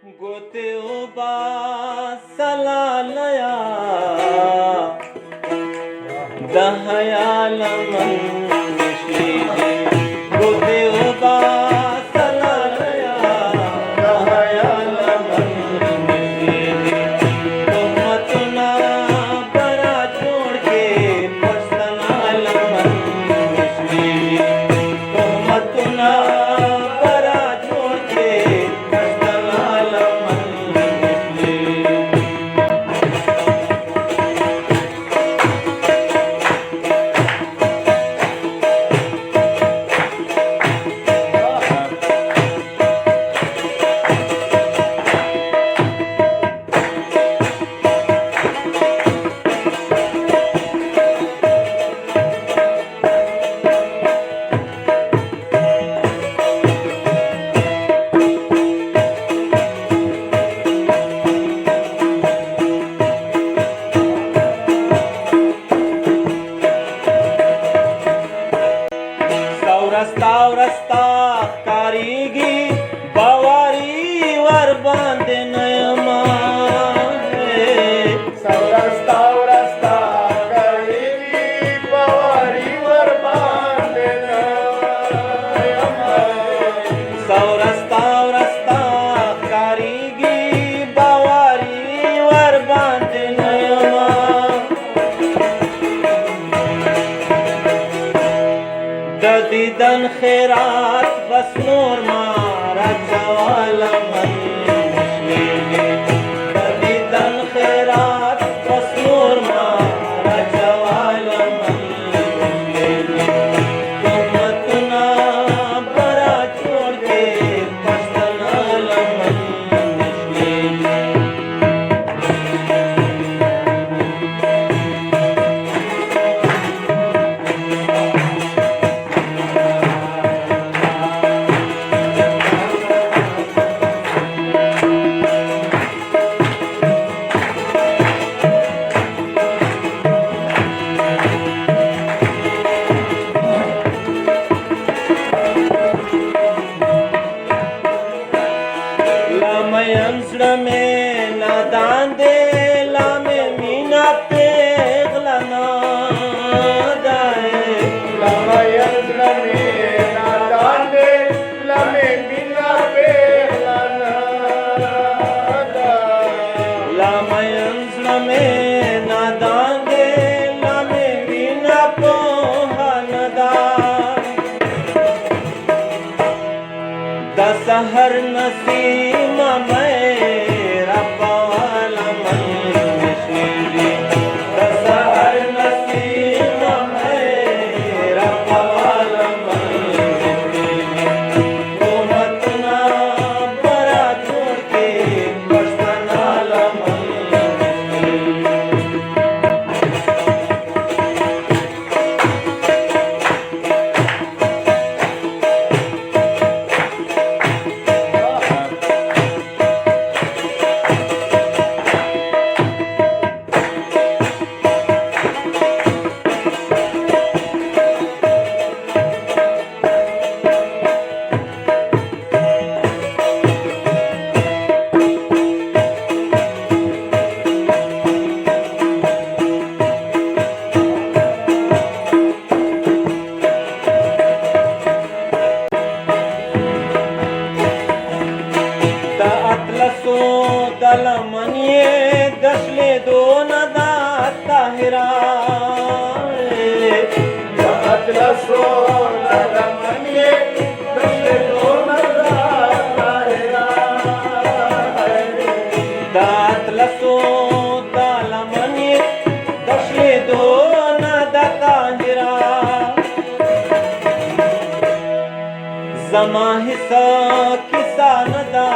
गोते उबा सलालया दहयाल मन श्रीजी गोते उबा सलालया दहयाल मन श्रीजी तुमतुना बरा छोड़ के पस्तनाल मन श्रीजी तुमतुना बरा छोड़ के पस्तनाल मन श्रीजी रस्ता कारीगी बवारी वर बांधे नयमा रस्ता करीगी बवारी वर बांधे रस्ता कारीगी बवारी वर बांधे नयमा ददी दन खैरात बस नूर मारा जवाल मन श्रीजी ददी दन खैरात बस नूर मारा जवाल मन श्रीजी तुमतुना बरा छोड़ के पस्तनाल मन श्रीजी में नादान दे लामे मीना पे गलाना दाए लमयंत्र में नादान दे लमे बिना पे लामयंत्र में नादान दे लामे मीना पोहानदा दसहर नसीमा मेरा पावाला मन श्रीजी दसहर नसीमा मेरा पावाला मन श्रीजी तुमतुना बरा छोड़ के पस्तनाल मन श्रीजी दलमनिये दशले दो नदा ताहिरा अतलसो दलमनिये दशले दो नदा ताहिरा दातलसो दलमनिये दशले दो नदा ताहिरा जमा हिस्सा किसा नदा